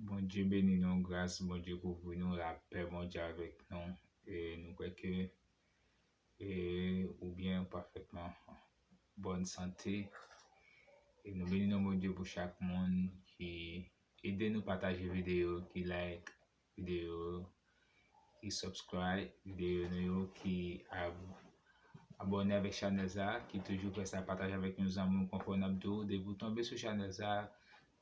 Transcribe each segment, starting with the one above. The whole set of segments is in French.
Bon Dieu bénit nous, grâce, bon Dieu couvre nous, la paix, bon Dieu avec nous. Et nous croyons que, ou bien parfaitement bonne santé. Et nous bénissons mon Dieu pour chaque monde qui aide nous partager vidéo, qui like vidéo, qui subscribe vidéo, nous, qui abonne avec channel ça, qui toujours fait ça partager avec nos amis confortable. De vous tomber sur channel ça,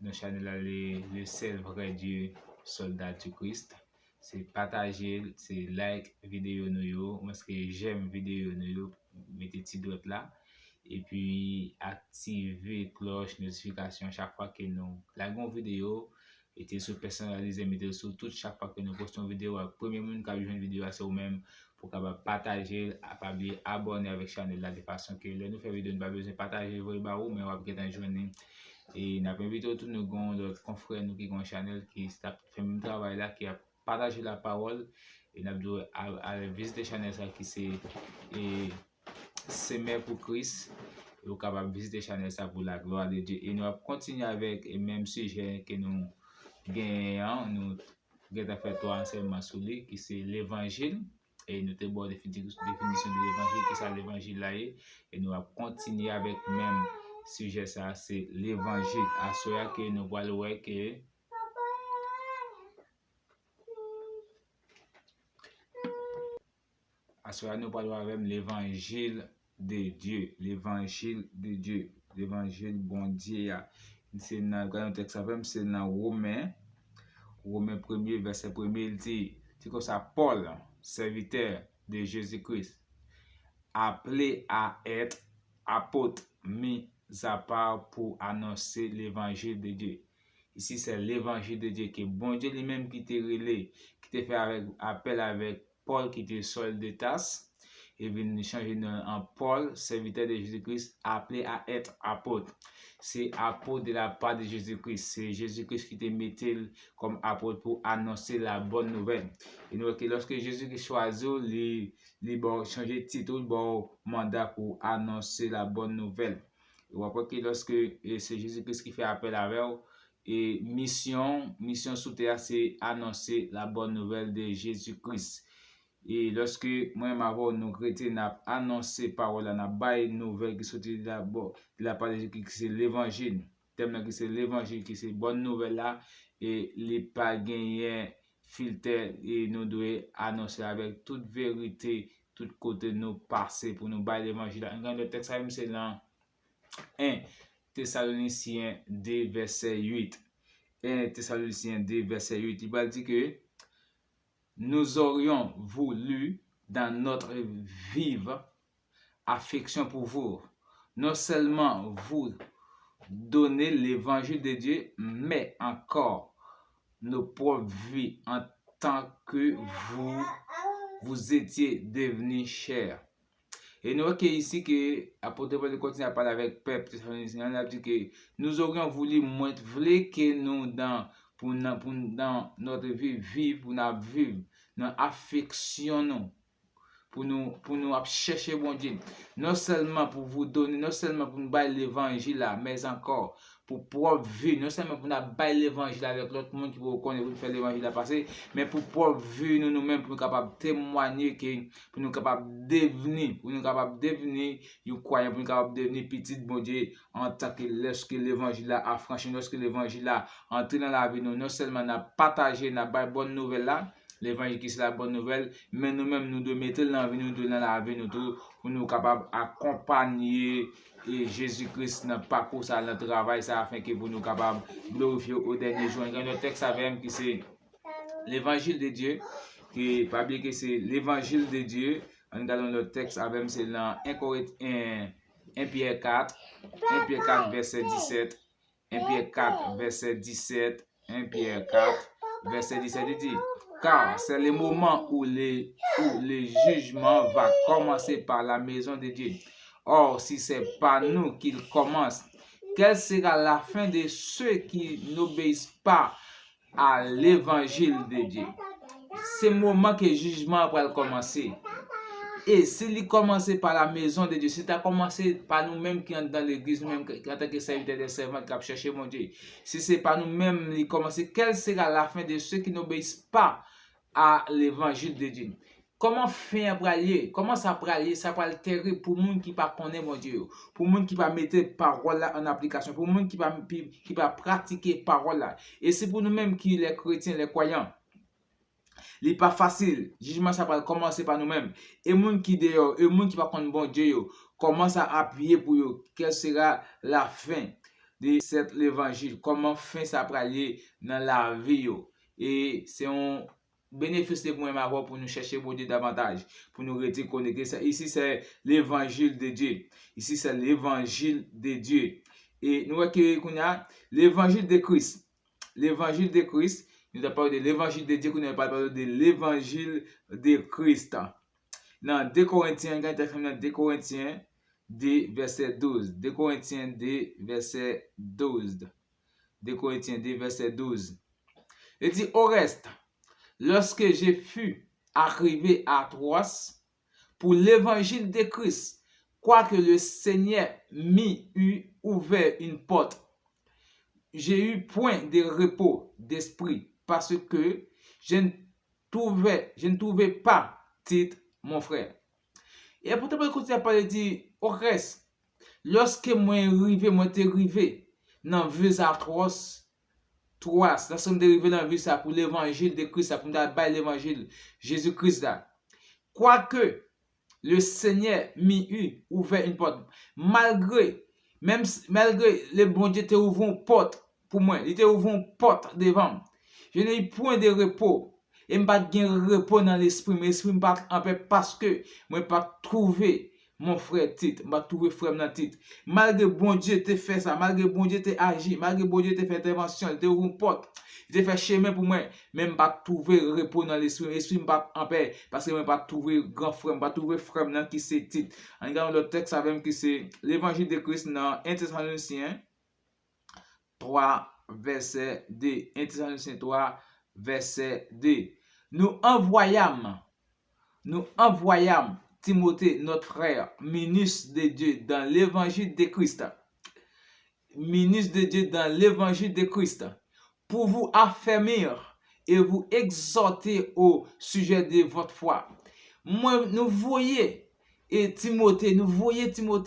nos channel là, le seul vrai Dieu, soldat du Christ. C'est partager, c'est like vidéo nous, parce que j'aime vidéo nous, mettez petit doigt là. Et puis activer cloche notification chaque fois que nous lagons vidéo. Et sur personnalisé, mettez sur tout chaque fois que nous postons une vidéo. Le premier monde qui a vu une vidéo, c'est vous-même pour capable partager, abonner avec la chaîne là de façon que nous faisons vidéo, nous pas besoin de partager vos barreaux, mais on va peut-être un journée. Et nous avons invité tous nos confrères nous qui ont une chaîne qui fait le même travail là, qui a partagé la parole. Et nous avons visiter la chaîne qui c'est Semer pour Christ. Vous êtes capable de visiter la chaîne ça pour la gloire de Dieu. Et nous allons continuer avec le même sujet que nous gagnons. Nous avons fait trois enseignements sur lui, qui c'est l'évangile. Et nous avons une définition de l'évangile, qui c'est l'évangile là. Et nous allons continuer avec le même sujet, ça c'est l'évangile. À ce que nous allons voir que à ce nous parlons avec l'évangile de Dieu, l'évangile de Dieu, l'évangile bon Dieu. C'est dans le texte c'est dans Romains 1er, verset 1er, il dit, c'est comme ça, Paul, serviteur de Jésus-Christ, appelé à être apôtre, mis à part pour annoncer l'évangile de Dieu. Ici, c'est l'évangile de Dieu que bon Dieu lui-même qui t'a relé, qui t'a fait appel avec Paul qui était Saul de Tarse, et vient changer en Paul, serviteur de Jésus-Christ, appelé à être apôtre. C'est apôtre de la part de Jésus-Christ. C'est Jésus-Christ qui te mettait comme apôtre pour annoncer la bonne nouvelle. Et nous, lorsque Jésus-Christ choisit, il va changer de titre, il va mandat pour annoncer la bonne nouvelle. Et on voit que lorsque c'est Jésus-Christ qui fait appel à eux, et mission sous terre, c'est annoncer la bonne nouvelle de Jésus-Christ. Et lorsque moi nous chrétiens n'a annoncé parole, n'a bail nouvelle qui sortit de la part de Jésus qui c'est l'évangile. Tellement que c'est l'évangile qui c'est bonne nouvelle là et les pas gagner filtre et nous devons annoncer avec toute vérité tout côté nous passer pour nous bail l'évangile là. Un le texte c'est dans 1 Thessaloniciens 2 verset 8. 1 Thessaloniciens 2 verset 8, il va dire que nous aurions voulu, dans notre vive affection pour vous, non seulement vous donner l'évangile de Dieu, mais encore nos propres vies en tant que vous étiez devenus chers. Et nous voyons ici que l'apôtre Paul continue à parler avec Peuple, on a dit que nous aurions voulu montrer que nous dans notre vie vive, pour nous vivre, nous affectionnons, pour nous chercher bon Dieu. Non seulement pour vous donner, non seulement pour nous bailler l'évangile là, mais encore pour pouvoir vivre, non seulement pour nous bailler l'évangile avec l'autre monde qui vous connaît, pour faire l'évangile à passer, mais pour pouvoir vivre nous-mêmes, pour nous capables de témoigner, pour nous capables de devenir, vous croyez, pour nous capables de devenir petit bon Dieu, en tant que lorsque l'évangile a franchi, lorsque l'évangile a entré dans la vie, nous non seulement n'a partagé, n'a pas bonne nouvelle là, l'évangile qui c'est la bonne nouvelle, mais nous-mêmes nous devons mettre dans la vie nous pour nous capables d'accompagner Jésus-Christ dans le parcours, dans le travail, ça afin que vous nous capables de glorifier au dernier jour. Dans le texte avec qui c'est l'évangile de Dieu, qui pas bien que c'est l'évangile de Dieu. En regardant le texte avec c'est dans 1 Pierre 4, 1 Pierre 4 verset 17, 1 Pierre 4 verset 17, 1 Pierre 4 verset 17 il dit car c'est le moment où le jugement va commencer par la maison de Dieu. Or, si c'est par nous qu'il commence, quelle sera la fin de ceux qui n'obéissent pas à l'évangile de Dieu? C'est le moment que le jugement va commencer. Et s'il commence par la maison de Dieu, si tu as commencé par nous-mêmes qui sommes dans l'église, nous-mêmes en tant que serviteurs des servants qui ont cherché mon Dieu, si c'est par nous-mêmes qui commence, quelle sera la fin de ceux qui n'obéissent pas à l'évangile de Dieu? Comment fin après lier? Comment ça après lier? Ça va terrible pour les gens qui ne connaissent pas mon Dieu, pour les gens qui ne mettent pas parole en application, pour les gens qui ne pratiquent parole là. Et c'est pour nous-mêmes qui les chrétiens, les croyants. Ce n'est pas facile. Jugement, ça va commencer par nous-mêmes. Et les gens qui dehors, et les gens qui ne connaissent pas bon Dieu, commencent à appuyer pour eux. Quelle sera la fin de cet évangile? Comment fin ça va aller dans la vie? Et c'est un bénéfice pour nous pour nous chercher bon Dieu davantage, pour nous rester connectés. Ici, c'est l'évangile de Dieu. Ici, c'est l'évangile de Dieu. Et nous voyons qu'on a l'évangile de Christ. L'évangile de Christ. Nous avons parlé de l'évangile de Dieu, nous avons parlé de l'évangile de Christ. Dans 2 Corinthiens, 2 verset 12. 2 Corinthiens 2, verset 12. 2 Corinthiens 2, verset 12. Il dit, au reste, lorsque je fus arrivé à Troas pour l'évangile de Christ, quoique le Seigneur m'y eût ouvert une porte, j'ai eu point de repos d'esprit parce que je ne trouvais pas Tite, mon frère. Et pourtant, quand il a parlé, dit, au reste, lorsque moi t'es arrivé dans ville à Troas, nous sommes arrivés dans ville pour l'évangile de Christ, pour nous faire l'évangile Jésus-Christ là. Quoique le Seigneur m'y eût ouvert une porte, malgré le bon Dieu t'a ouvert une porte pour moi, il t'a ouvert une porte devant. Je n'ai eu point de repos. Et je n'ai pas de repos dans l'esprit. Mais l'esprit n'est pas en paix parce que je n'ai pas trouvé mon frère Tite. Je n'ai pas trouvé frère dans Tite. Malgré bon Dieu t'a fait ça, malgré bon Dieu t'a agi, malgré bon Dieu t'a fait intervention, il t'a ouvert une porte, il t'a fait chemin pour moi, mais je n'ai pas trouvé repos dans l'esprit. L'esprit n'est pas en paix parce que je n'ai pas trouvé grand frère, je n'ai pas trouvé frère dans qui c'est Tite. En regardant le texte, ça veut dire que c'est l'évangile de Christ dans 1 Thessaloniciens 3, verset 2. 1 Thessaloniciens 3, verset 2. Nous envoyâmes Timothée, notre frère, ministre de Dieu dans l'évangile de Christ. Ministre de Dieu dans l'évangile de Christ. Pour vous affermir et vous exhorter au sujet de votre foi. Moi, nous voyons Timothée,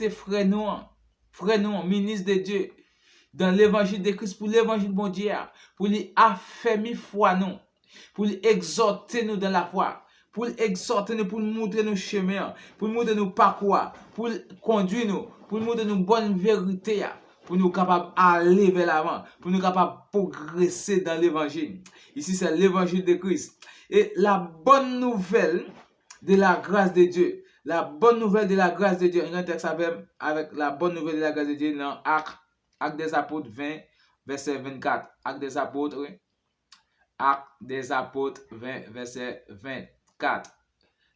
frère nous, ministre de Dieu, dans l'évangile de Christ, pour l'évangile bon Dieu, pour lui affermir foi nous, pour lui exhorter nous dans la foi, pour lui exhorter nous, pour nous montrer nos chemins, pour nous montrer nos parcours, pour conduire nous, pour nous montrer nos bonnes vérités, pour nous capables d'aller vers l'avant, pour nous capables de progresser dans l'évangile. Ici, c'est l'évangile de Christ. Et la bonne nouvelle de la grâce de Dieu, la bonne nouvelle de la grâce de Dieu, il y a un texte avec la bonne nouvelle de la grâce de Dieu dans Actes des Apôtres 20, verset 24. Actes des Apôtres 20, verset 24.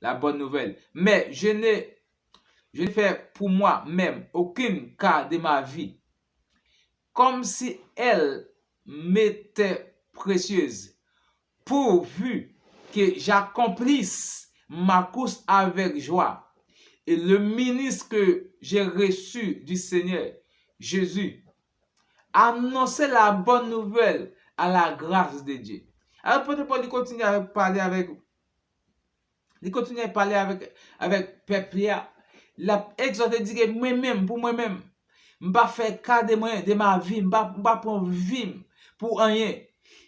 La bonne nouvelle. Mais je ne fais pour moi-même aucun cas de ma vie comme si elle m'était précieuse, pourvu que j'accomplisse ma course avec joie. Et le ministre que j'ai reçu du Seigneur Jésus annoncer la bonne nouvelle à la grâce de Dieu. Alors peut-être il continue à parler avec peuple. La exhorté dit que moi-même, pour moi-même, je ne vais pas faire cas de ma vie, je ne vais pas prendre vie pour rien.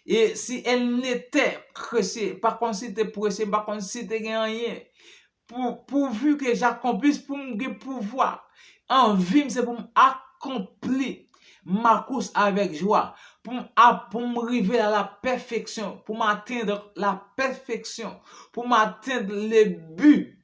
Et si elle n'était pressée, par contre si c'était pressée, par contre si c'était rien, pourvu que j'accomplisse pour me pouvoir, en vie, c'est pour m'accomplir ma course avec joie, pour m'arriver à la perfection, pour m'atteindre la perfection, pour m'atteindre le but.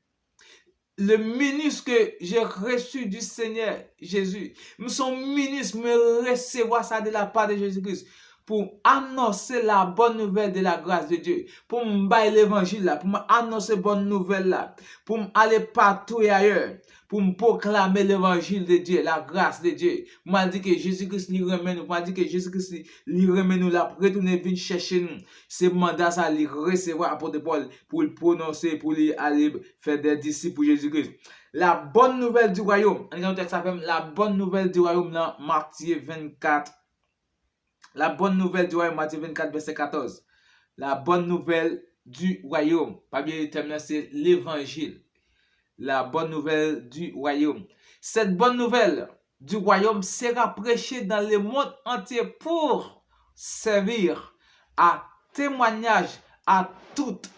Le ministre que j'ai reçu du Seigneur Jésus, son ministre me recevoir ça de la part de Jésus-Christ pour annoncer la bonne nouvelle de la grâce de Dieu. Pour m'bailler l'évangile là, pour m'annoncer bonne nouvelle là, pour m'aller partout et ailleurs, pour me proclamer l'évangile de Dieu, la grâce de Dieu. M'a dit que Jésus-Christ lui remet nous, m'a dit que Jésus-Christ lui remet nous là, pour retourner venir chercher nous. C'est mandat ça lui recevoir apôtre Paul pour le prononcer, pour lui aller faire des disciples pour Jésus-Christ. La bonne nouvelle du royaume. La bonne nouvelle du royaume dans Matthieu 24. La bonne nouvelle du royaume, Matthieu 24, verset 14. La bonne nouvelle du royaume. Pas bien terminé, c'est l'évangile. La bonne nouvelle du royaume. Cette bonne nouvelle du royaume sera prêchée dans le monde entier pour servir à témoignage à toutes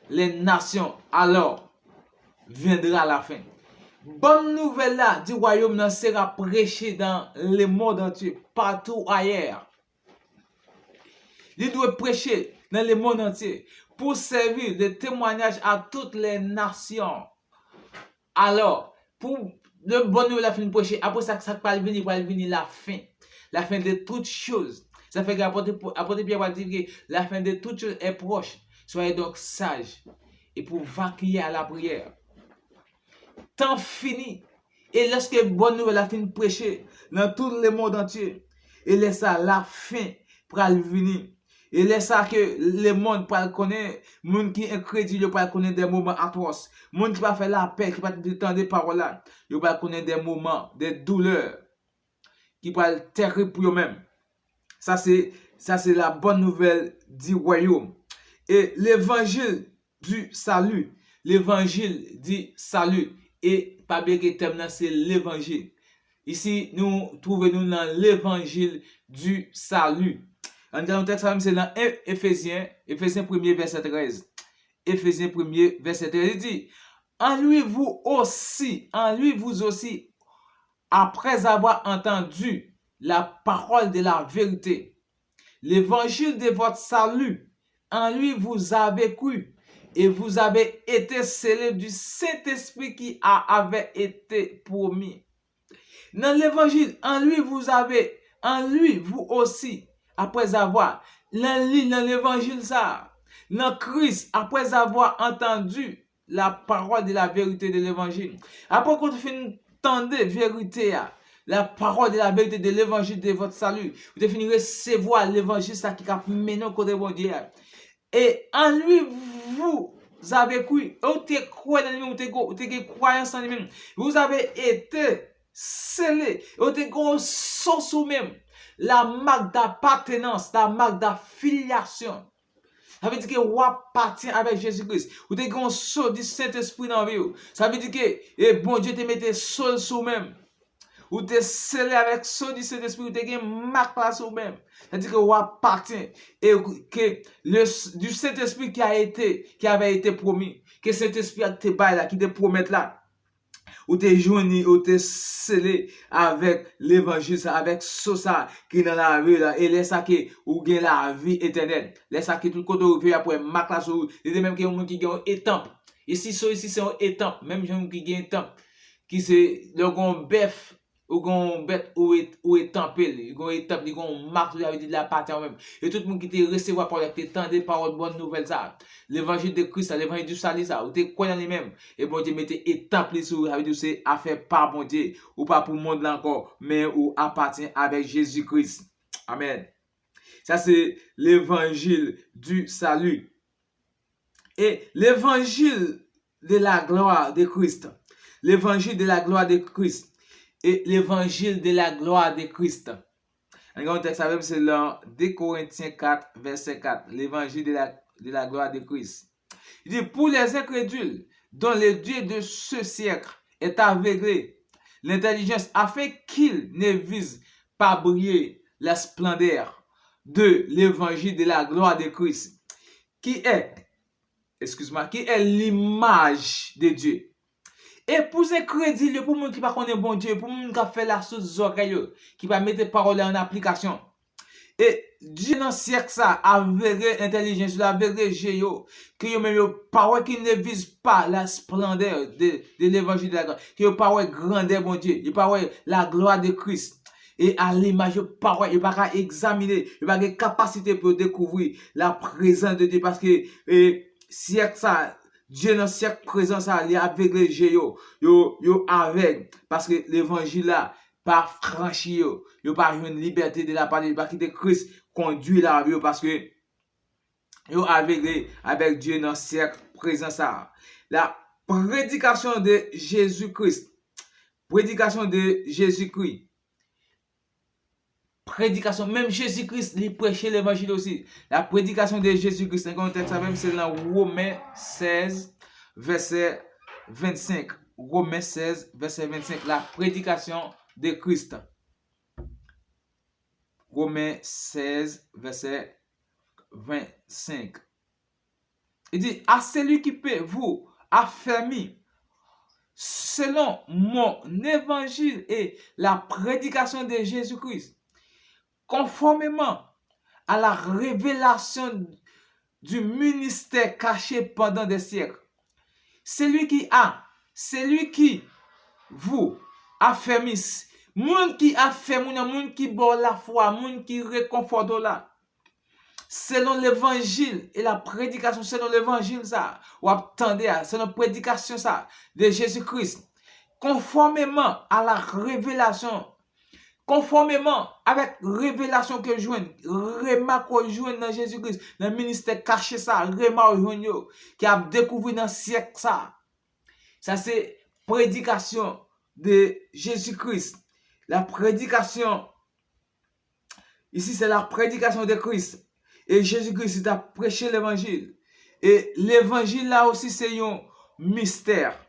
les nations. Alors viendra la fin. Bonne nouvelle là du royaume sera prêchée dans le monde entier, partout ailleurs. Il doit prêcher dans le monde entier pour servir de témoignage à toutes les nations. Alors, pour le bonne nouvelle la fin prêcher, après ça va venir la fin de toutes choses. Ça fait qu'apôtre Pierre va dire que la fin de toutes choses est proche. Soyez donc sages et pour vaquer à la prière. Temps fini. Et lorsque bonne nouvelle la fin prêcher dans tout le monde entier, et laisse ça la fin pour venir. Et laisse ça que le monde peut connaître, monde qui est incrédule peut connaître des moments atroces, monde qui va faire la paix, qui va entendre des paroles là, il va connaître des moments, des douleurs qui vont être terribles pour eux-mêmes. Ça c'est la bonne nouvelle du royaume. Et l'évangile du salut, et pas bien que terminant, c'est l'évangile. Ici, nous trouvons dans l'évangile du salut. En dans texte, c'est dans Éphésiens 1er, verset 13. Éphésiens 1er, verset 13, il dit, en lui vous aussi, après avoir entendu la parole de la vérité, l'évangile de votre salut, en lui vous avez cru, et vous avez été scellés du Saint-Esprit qui avait été promis. Dans l'évangile, en lui vous aussi, après avoir, dans l'évangile ça, dans Christ, après avoir entendu la parole de la vérité de l'évangile, après qu'on finit d'entendre la vérité, la parole de la vérité de l'évangile de votre salut, vous devez recevoir l'évangile ça qui a mené au côté de Dieu. Et en lui, vous avez cru, vous avez été scellés, vous avez sous même la marque d'appartenance, la marque d'affiliation. Ça veut dire que vous appartenez avec Jésus-Christ. Vous avez un saut du Saint-Esprit dans la vie. Ça veut dire que bon Dieu te mette seul sous même. Ou te scellé avec ce du Saint-Esprit, ou te gen marque là sur même. C'est-à-dire que vous appartient et que du Saint-Esprit qui avait été promis, que Saint-Esprit te bail là, qui te promet là, ou te joigné, ou te scellé avec l'évangile, avec ça qui est dans la vie là, et laisse ça que ou gen la vie éternelle. Laisse ça que tout le côté ou veut après marque là sur, et même que monde qui gen étampe. Ici c'est un étampe, même gens qui gen étampe, qui c'est le gon bœuf ou gon bête ou est tempé, gon étape, gon marque de la partie même. Et tout le monde qui te recevoir par te tendre parole bonne nouvelle ça. L'évangile de Christ, l'évangile du salut ça, ou te croyant lui même et bon Dieu mette étape sur ça veut dire c'est affaire pas bon Dieu ou pas pour le monde là encore, mais ou appartient avec Jésus-Christ. Amen. Ça c'est l'évangile du salut. Et l'évangile de la gloire de Christ. L'évangile de la gloire de Christ. Et l'évangile de la gloire de Christ. Un texte c'est dans 2 Corinthiens 4, verset 4. L'évangile de la gloire de Christ. Il dit, pour les incrédules, dont le Dieu de ce siècle est aveuglé, l'intelligence afin qu'ils ne visent pas briller la splendeur de l'évangile de la gloire de Christ, qui est l'image de Dieu. Et pour ces crédits, pour les gens qui ne connaissent pas bon Dieu, pour les gens qui fait la chose oreilles, qui va mettre parole en application. Et Dieu dans le siècle ça, avec l'intelligence, avec géo, que yo même parole qui ne vise pas la splendeur de l'évangile de la gloire, que yo parole grandeur bon Dieu, yo parole la gloire de Christ. Et à l'image de parole, il va examiner, il va avoir capacité pour découvrir la présence de Dieu. Parce que siècle ça, Dieu dans siècle présent ça, il est avec les géos, yo avec. Parce que l'évangile là, pas franchi yo, pas une liberté de la part de Dieu, pas quitter Christ conduit la vie parce que yo avec Dieu dans siècle présent ça. La prédication de Jésus-Christ. Prédication de Jésus-Christ. Prédication, même Jésus-Christ, il prêchait l'évangile aussi. La prédication de Jésus-Christ, un contexte même, c'est dans Romains 16, verset 25. Romains 16, verset 25. La prédication de Christ. Romains 16, verset 25. Il dit, à celui qui peut vous affermir selon mon évangile et la prédication de Jésus-Christ, conformément à la révélation du ministère caché pendant des siècles. Celui qui vous affermit, moun qui affermit, moun qui bon la foi, moun qui réconforte là, selon l'évangile et la prédication, selon l'évangile ça, ou attendez, selon la prédication ça, de Jésus-Christ, conformément à la révélation, conformément avec révélation que je remarque que je dans Jésus-Christ, dans le ministère caché ça, remarque qui a découvert dans le siècle ça. Ça c'est prédication de Jésus-Christ. La prédication, ici c'est la prédication de Christ. Et Jésus-Christ a prêché l'évangile. Et l'évangile là aussi c'est un mystère.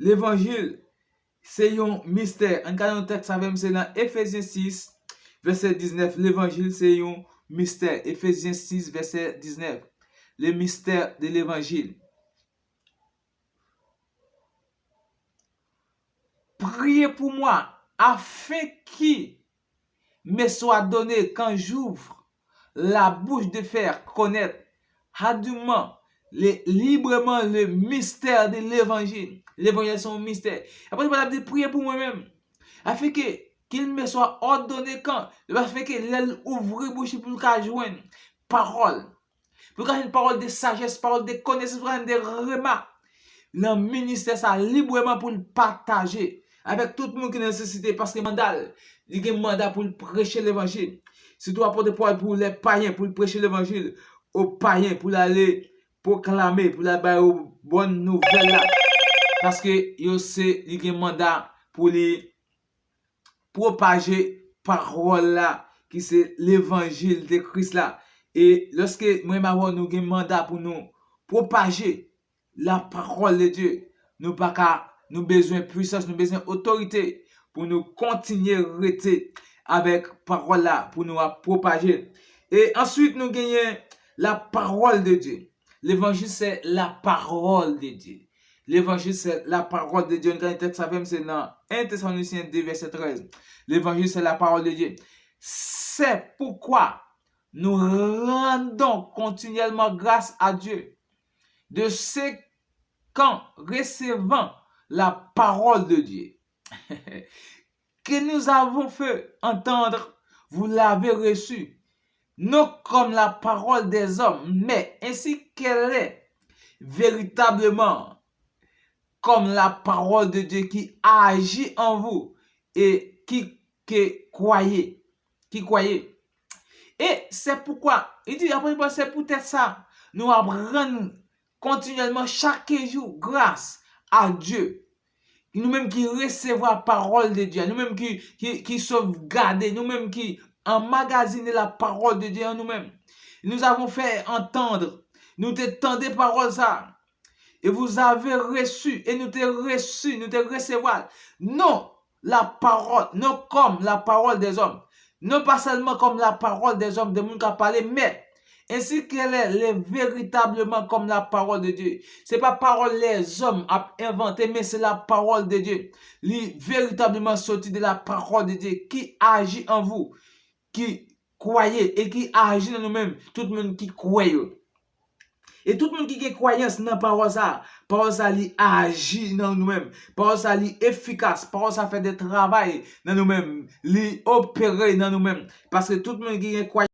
L'évangile c'est un mystère. En cas de texte, c'est dans Ephésiens 6, verset 19. L'évangile, c'est un mystère. Ephésiens 6, verset 19. Le mystère de l'évangile. Priez pour moi, afin qu'il me soit donné quand j'ouvre la bouche de faire connaître hardiment, librement le mystère de l'évangile. L'évangile c'est un mystère. Après, je vais prier pour moi-même. Afin qu'il me soit ordonné quand. Afin qu'il ouvre la bouche pour qu'il joigne parole. Pour qu'il y ait une parole de sagesse, parole de connaissance, parole de remarques. Le ministère ça librement pour le partager avec tout le monde qui est nécessité. Parce que il y a un mandat pour prêcher l'évangile. Surtout apporter parole pour les païens, pour prêcher l'évangile aux païens, pour aller proclamer, pour la bonne nouvelle là. Parce que yo c'est il y a un mandat pour les propager parole là qui c'est l'évangile de Christ là. Et lorsque moi nous avons un mandat pour nous propager la parole de Dieu, nous pas nous besoin de puissance, nous besoin d'autorité pour nous continuer à rester avec parole là pour nous propager. Et ensuite nous gagnons la parole de Dieu. L'évangile c'est la parole de Dieu. L'évangile c'est la parole de Dieu. Quand le texte c'est dans 1 Thessaloniciens 2 verset 13. L'évangile c'est la parole de Dieu. C'est pourquoi nous rendons continuellement grâce à Dieu de ce qu'en recevant la parole de Dieu que nous avons fait entendre, vous l'avez reçue, non comme la parole des hommes, mais ainsi qu'elle est véritablement comme la parole de Dieu qui agit en vous et qui croyez. Et c'est pourquoi, il dit après, c'est peut-être ça, nous apprenons continuellement chaque jour grâce à Dieu. Nous-mêmes qui recevons la parole de Dieu, nous-mêmes qui sauvegardons, nous-mêmes qui emmagasinons la parole de Dieu en nous-mêmes. Nous avons fait entendre, nous t'entendons parole ça. Et vous avez reçu, et nous t'avons reçu, nous t'avons recevoir. Non la parole, non comme la parole des hommes. Non pas seulement comme la parole des hommes, de monde qui a parlé, mais ainsi qu'elle est véritablement comme la parole de Dieu. C'est pas parole les hommes ont inventé, mais c'est la parole de Dieu. Véritablement sorti de la parole de Dieu qui agit en vous, qui croyez et qui agit en nous-mêmes, tout le monde qui croit. Et tout le monde qui a croyance dans parole ça li agit dans nous-mêmes. Parole ça li efficace. Parole ça fait des travail dans nous-mêmes. Li opérer dans nous-mêmes. Parce que tout le monde qui a croyance